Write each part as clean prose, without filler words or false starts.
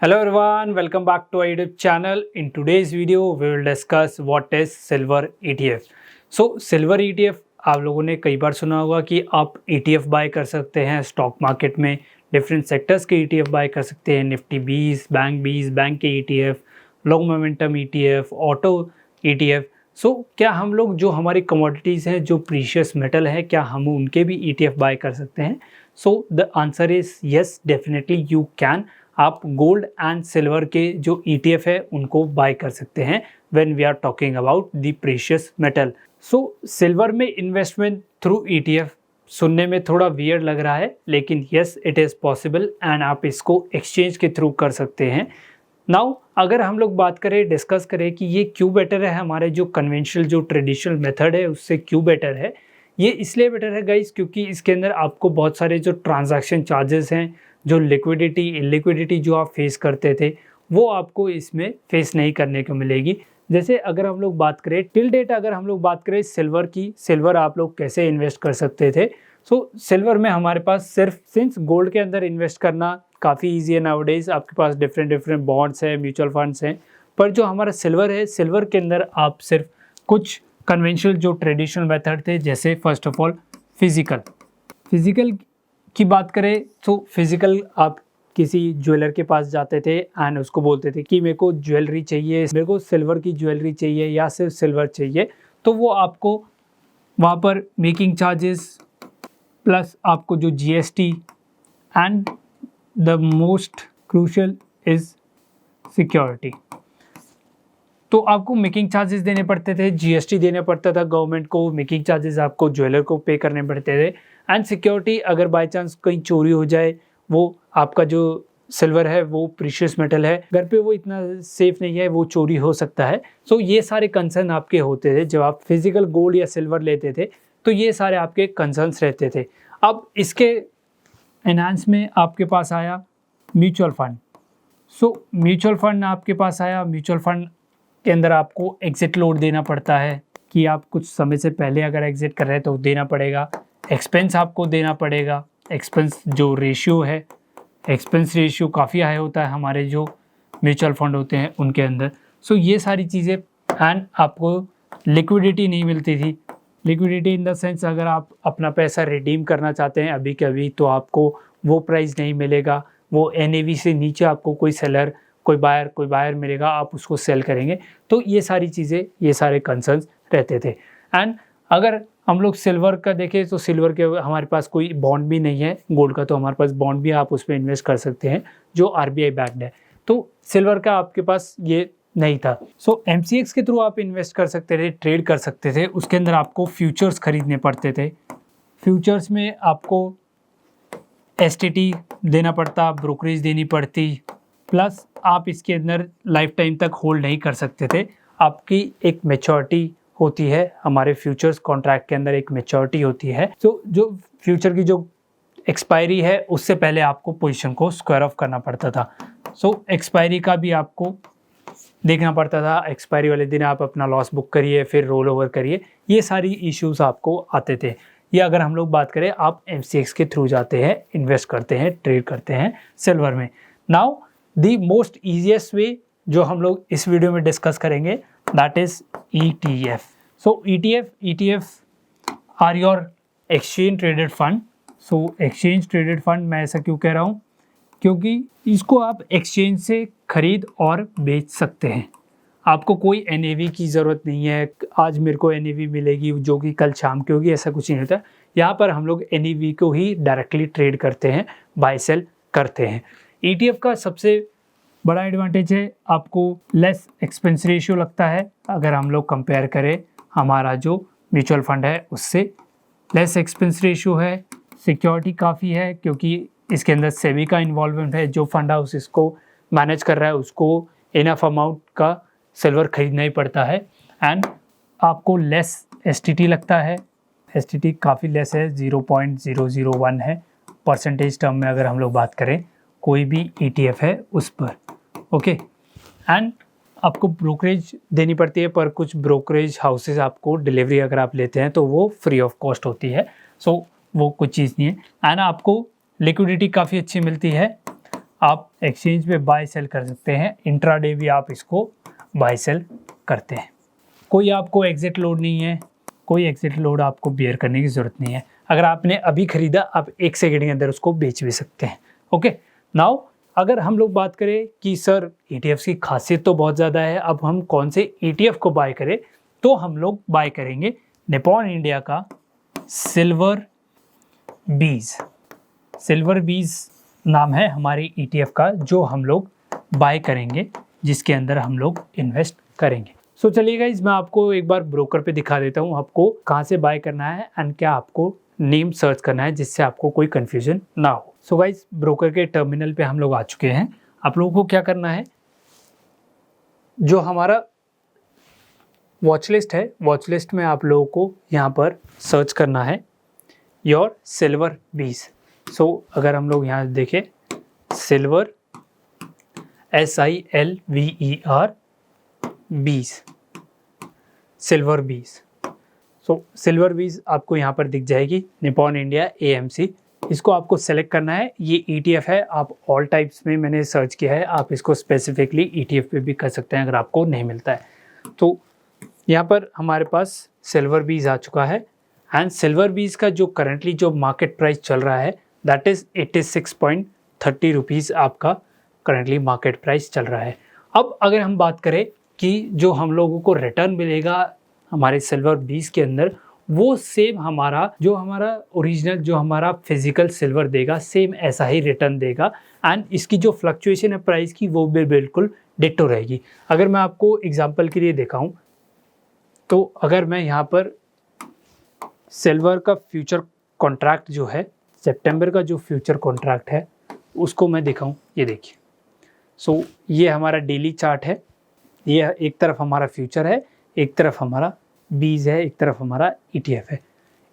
Hello everyone, welcome back to our YouTube channel. In today's video, we will discuss what is Silver ETF. So Silver ETF आप लोगों ने कई बार सुना होगा कि आप ETF बाय कर सकते हैं स्टॉक मार्केट में, डिफरेंट सेक्टर्स के ETF बाय कर सकते हैं, निफ्टी 20, बैंक के ETF, long momentum ETF, auto ETF. सो क्या हम लोग जो हमारी कमोडिटीज़ हैं, जो प्रीशियस मेटल है, क्या हम उनके भी ETF बाय कर सकते हैं? So the answer is yes, definitely you can. आप गोल्ड एंड सिल्वर के जो ETF है उनको बाय कर सकते हैं when we are talking about the precious metal. So silver में इन्वेस्टमेंट थ्रू ETF सुनने में थोड़ा वियर्ड लग रहा है, लेकिन yes it is possible and आप इसको एक्सचेंज के थ्रू कर सकते हैं. नाउ अगर हम लोग बात करें, डिस्कस करें कि ये क्यों बेटर है, हमारे जो कन्वेंशनल जो ट्रेडिशनल मेथड है उससे क्यों बेटर है. ये इसलिए बेटर है गाइस क्योंकि इसके अंदर आपको बहुत सारे जो ट्रांजैक्शन चार्जेस हैं, जो लिक्विडिटी इलिक्विडिटी जो आप फेस करते थे, वो आपको इसमें फेस नहीं करने को मिलेगी. जैसे अगर हम लोग बात करें टिल डेट, अगर हम लोग बात करें सिल्वर की, सिल्वर आप लोग कैसे इन्वेस्ट कर सकते थे. सो सिल्वर में हमारे पास सिर्फ, सिंस गोल्ड के अंदर इन्वेस्ट करना काफ़ी ईजी है नाउडेज, आपके पास डिफरेंट बॉन्ड्स हैं, म्यूचुअल फंड्स हैं, पर जो हमारा सिल्वर है, सिल्वर के अंदर आप सिर्फ कुछ कन्वेंशनल जो ट्रेडिशनल मेथड थे, जैसे फर्स्ट ऑफ ऑल फिजिकल की बात करें तो फिजिकल आप किसी ज्वेलर के पास जाते थे एंड उसको बोलते थे कि मेरे को ज्वेलरी चाहिए, मेरे को सिल्वर की ज्वेलरी चाहिए या सिर्फ सिल्वर चाहिए, तो वो आपको वहाँ पर मेकिंग चार्जेस प्लस आपको जो GST and the most crucial is security, तो आपको मेकिंग चार्जेस देने पड़ते थे, GST देना पड़ता था गवर्नमेंट को, मेकिंग चार्जेस आपको ज्वेलर को पे करने पड़ते थे एंड सिक्योरिटी. अगर बाय चांस कहीं चोरी हो जाए, वो आपका जो सिल्वर है वो प्रीशियस मेटल है, घर पे वो इतना सेफ नहीं है, वो चोरी हो सकता है. सो ये सारे कंसर्न आपके होते थे जब आप फिजिकल गोल्ड या सिल्वर लेते थे, तो ये सारे आपके कंसर्न्स रहते थे. अब इसके एनहांस में आपके पास आया mutual fund. So mutual fund आपके पास आया. म्यूचुअल फंड के अंदर आपको एग्जिट लोड देना पड़ता है कि आप कुछ समय से पहले अगर एग्जिट कर रहे हैं तो देना पड़ेगा. एक्सपेंस आपको देना पड़ेगा. एक्सपेंस जो रेशियो है, एक्सपेंस रेशियो काफ़ी हाई होता है हमारे जो म्यूचुअल फंड होते हैं उनके अंदर. सो ये सारी चीज़ें एंड आपको लिक्विडिटी नहीं मिलती थी. लिक्विडिटी इन द सेंस, अगर आप अपना पैसा रिडीम करना चाहते हैं अभी के अभी, तो आपको वो प्राइस नहीं मिलेगा, वो NAV से नीचे आपको कोई सेलर, कोई बायर मिलेगा, आप उसको सेल करेंगे. तो ये सारी चीज़ें, ये सारे कंसर्न्स रहते थे. एंड अगर हम लोग सिल्वर का देखें तो सिल्वर के हमारे पास कोई बॉन्ड भी नहीं है. गोल्ड का तो हमारे पास बॉन्ड भी, आप उस पर इन्वेस्ट कर सकते हैं जो RBI बैक्ड है. तो सिल्वर का आपके पास ये नहीं था. सो MCX के थ्रू आप इन्वेस्ट कर सकते थे, ट्रेड कर सकते थे. उसके अंदर आपको फ्यूचर्स खरीदने पड़ते थे. फ्यूचर्स में आपको STT देना पड़ता, ब्रोकरेज देनी पड़ती, प्लस आप इसके अंदर लाइफ टाइम तक होल्ड नहीं कर सकते थे. आपकी एक मैच्योरिटी होती है, हमारे फ्यूचर्स कॉन्ट्रैक्ट के अंदर एक मैच्योरिटी होती है. तो जो फ्यूचर की जो एक्सपायरी है उससे पहले आपको पोजीशन को स्क्वायर ऑफ करना पड़ता था. सो एक्सपायरी का भी आपको देखना पड़ता था. एक्सपायरी वाले दिन आप अपना लॉस बुक करिए, फिर रोल ओवर करिए. ये सारी इश्यूज आपको आते थे. ये अगर हम लोग बात करें, आप MCX के थ्रू जाते हैं, इन्वेस्ट करते हैं, ट्रेड करते हैं सिल्वर में. Now the most easiest way जो हम लोग इस वीडियो में डिस्कस करेंगे, that is ETF. So ETF are your exchange traded fund. So exchange traded fund मैं ऐसा क्यों कह रहा हूँ, क्योंकि इसको आप एक्सचेंज से खरीद और बेच सकते हैं. आपको कोई NAV की ज़रूरत नहीं है, आज मेरे को NAV मिलेगी जो कि कल शाम की होगी, ऐसा कुछ नहीं होता. यहाँ पर हम लोग NAV को ही डायरेक्टली ट्रेड करते हैं, बाय सेल करते हैं. ETF का सबसे बड़ा एडवांटेज है, आपको लेस एक्सपेंस रेशियो लगता है. अगर हम लोग कंपेयर करें हमारा जो म्यूचुअल फंड है उससे, लेस एक्सपेंस रेशियो है. सिक्योरिटी काफ़ी है क्योंकि इसके अंदर सेबी का इन्वॉल्वमेंट है. जो फंड हाउस इसको मैनेज कर रहा है उसको इनफ अमाउंट का सिल्वर खरीदना ही पड़ता है. एंड आपको लेस STT लगता है. STT काफ़ी लेस है, 0.001 है परसेंटेज टर्म में अगर हम लोग बात करें कोई भी ETF है उस पर. ओके. एंड आपको ब्रोकरेज देनी पड़ती है, पर कुछ ब्रोकरेज हाउसेस आपको डिलीवरी अगर आप लेते हैं तो वो फ्री ऑफ कॉस्ट होती है. सो वो कुछ चीज़ नहीं है. एंड आपको लिक्विडिटी काफ़ी अच्छी मिलती है. आप एक्सचेंज पे बाय सेल कर सकते हैं, इंट्राडे भी आप इसको बाय सेल करते हैं। कोई आपको एग्जिट लोड नहीं है, कोई एग्जिट लोड आपको बियर करने की ज़रूरत नहीं है। अगर आपने अभी ख़रीदा, आप 1 सेकंड के अंदर उसको बेच भी सकते हैं। ओके, नाउ अगर हम लोग बात करें कि सर ETFs की खासियत तो बहुत ज़्यादा है, अब हम कौन से ETF को बाय करें, तो हम लोग बाय करेंगे निप्पॉन इंडिया का सिल्वर बीज। सिल्वर बीज नाम है हमारे ETF का, जो हम लोग बाय करेंगे, जिसके अंदर हम लोग इन्वेस्ट करेंगे। सो चलिए गाइस, मैं आपको एक बार ब्रोकर पे दिखा देता हूँ आपको कहाँ से बाय करना है एंड क्या आपको नेम सर्च करना है, जिससे आपको कोई कंफ्यूजन ना हो। सो गाइस, ब्रोकर के टर्मिनल पे हम लोग आ चुके हैं। आप लोगों को क्या करना है, जो हमारा वॉच लिस्ट है, वॉच लिस्ट में आप लोगों को यहाँ पर सर्च करना है योर सिल्वर बीज। सो अगर हम लोग यहाँ देखें, सिल्वर SILVER बीज, सिल्वर बीज। सो सिल्वर बीज आपको यहाँ पर दिख जाएगी, निप्पॉन इंडिया AMC। इसको आपको सेलेक्ट करना है। ये ETF है, आप ऑल टाइप्स में मैंने सर्च किया है, आप इसको स्पेसिफिकली ETF पे भी कर सकते हैं अगर आपको नहीं मिलता है। तो यहाँ पर हमारे पास सिल्वर बीज आ चुका है एंड सिल्वर बीज का जो करंटली जो मार्केट प्राइस चल रहा है, दैट इज़ 86.30 रुपीज़ आपका करंटली मार्केट प्राइस चल रहा है। अब अगर हम बात करें कि जो हम लोगों को रिटर्न मिलेगा हमारे सिल्वर बीज के अंदर, वो सेम हमारा ओरिजिनल जो हमारा फिजिकल सिल्वर देगा, सेम ऐसा ही रिटर्न देगा एंड इसकी जो फ्लक्चुएशन है प्राइस की, वो भी बिल्कुल डिट्टो रहेगी। अगर मैं आपको एग्जांपल के लिए दिखाऊं, तो अगर मैं यहाँ पर सिल्वर का फ्यूचर कॉन्ट्रैक्ट जो है, सितंबर का जो फ्यूचर कॉन्ट्रैक्ट है, उसको मैं दिखाऊं, ये देखिए। सो ये हमारा डेली चार्ट है, ये एक तरफ हमारा फ्यूचर है, एक तरफ हमारा बीज है, एक तरफ हमारा ETF है।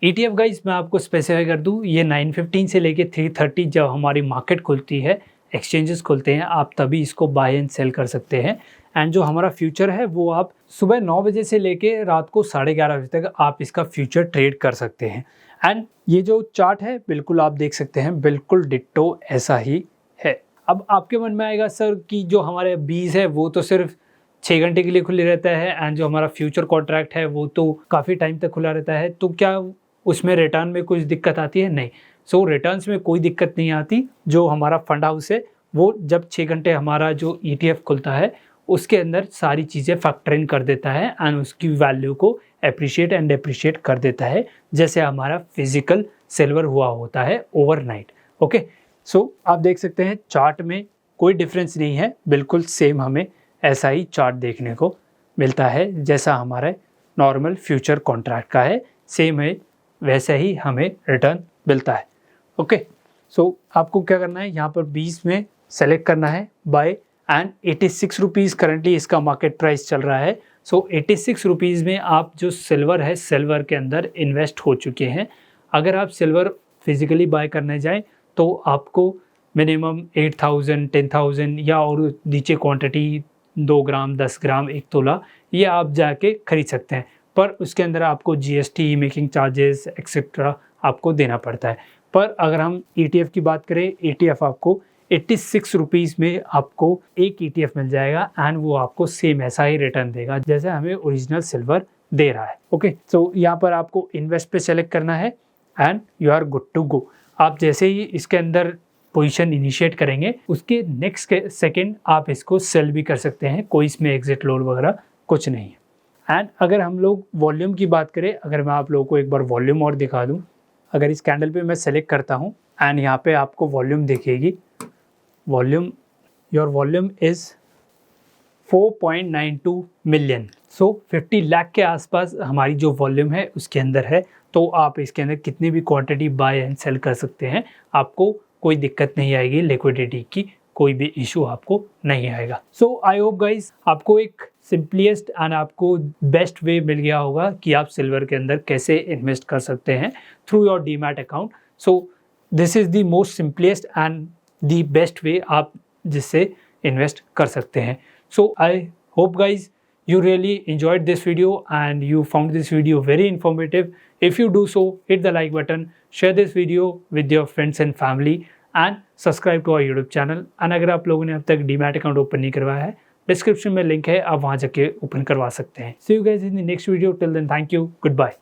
ETF गाइस मैं आपको स्पेसिफाई कर दूं, ये 9:15 से लेके 3:30 जब हमारी मार्केट खुलती है, एक्सचेंजेस खुलते हैं, आप तभी इसको बाय एंड सेल कर सकते हैं। एंड जो हमारा फ्यूचर है, वो आप सुबह 9 बजे से लेके रात को 11:30 बजे तक आप इसका फ्यूचर ट्रेड कर सकते हैं। एंड ये जो चार्ट है, बिल्कुल आप देख सकते हैं, बिल्कुल डिट्टो ऐसा ही है। अब आपके मन में आएगा सर कि जो हमारे बीज है वो तो सिर्फ 6 घंटे के लिए खुले रहता है एंड जो हमारा फ्यूचर कॉन्ट्रैक्ट है वो तो काफ़ी टाइम तक खुला रहता है, तो क्या उसमें रिटर्न में कुछ दिक्कत आती है? नहीं। सो रिटर्न्स में कोई दिक्कत नहीं आती। जो हमारा फंड हाउस है, वो जब 6 घंटे हमारा जो ETF खुलता है, उसके अंदर सारी चीज़ें फैक्टर इन कर देता है एंड उसकी वैल्यू को अप्रिशिएट एंड डेप्रिशिएट कर देता है, जैसे हमारा फिजिकल सिल्वर हुआ होता है ओवरनाइट। ओके, सो आप देख सकते हैं चार्ट में कोई डिफरेंस नहीं है, बिल्कुल सेम हमें ऐसा ही चार्ट देखने को मिलता है जैसा हमारे नॉर्मल फ्यूचर कॉन्ट्रैक्ट का है, सेम है वैसे ही हमें रिटर्न मिलता है। ओके, सो आपको क्या करना है, यहाँ पर 20 में सेलेक्ट करना है बाय एंड 86 रुपीज़ करंटली इसका मार्केट प्राइस चल रहा है। सो 86 रुपीज़ में आप जो सिल्वर है, सिल्वर के अंदर इन्वेस्ट हो चुके हैं। अगर आप सिल्वर फिजिकली बाय करने जाएँ तो आपको मिनिमम 8,000, 10,000 या और नीचे क्वांटिटी 2 ग्राम, 10 ग्राम, 1 तोला, ये आप जाके खरीद सकते हैं, पर उसके अंदर आपको GST, मेकिंग चार्जेस एक्सेट्रा आपको देना पड़ता है। पर अगर हम ETF की बात करें, ETF आपको 86 रुपीज़ में आपको एक ETF मिल जाएगा एंड वो आपको सेम ऐसा ही रिटर्न देगा जैसे हमें ओरिजिनल सिल्वर दे रहा है। ओके, सो यहाँ पर आपको इन्वेस्ट पे सेलेक्ट करना है and you are good to go. आप जैसे ही इसके अंदर पोजीशन इनिशिएट करेंगे, उसके नेक्स्ट सेकंड आप इसको सेल भी कर सकते हैं, कोई इसमें एग्जिट लोड वगैरह कुछ नहीं है। एंड अगर हम लोग वॉल्यूम की बात करें, अगर मैं आप लोगों को एक बार वॉल्यूम और दिखा दूं, अगर इस कैंडल पे मैं सेलेक्ट करता हूं एंड यहाँ पे आपको वॉल्यूम दिखेगी, volume, your volume is 4.92 million. So 50 lakh के आसपास हमारी जो वॉल्यूम है उसके अंदर है, तो आप इसके अंदर कितनी भी क्वांटिटी बाय एंड सेल कर सकते हैं, आपको कोई दिक्कत नहीं आएगी, लिक्विडिटी की कोई भी इशू आपको नहीं आएगा। सो आई होप गाइज आपको एक सिंपलेस्ट एंड आपको बेस्ट वे मिल गया होगा कि आप सिल्वर के अंदर कैसे इन्वेस्ट कर सकते हैं through your demat account. So this is the most simplest and the best way आप जिससे इन्वेस्ट कर सकते हैं। So I hope guys you really enjoyed this video and you found this video very informative. If you do so, hit the like button, share this video with your friends and family, and subscribe to our YouTube channel. And अगर आप लोगों ने अब तक demat account open नहीं करवाया है, description में लिंक है, आप वहां जाके ओपन करवा सकते हैं। See you guys in the next video, till then thank you, good bye.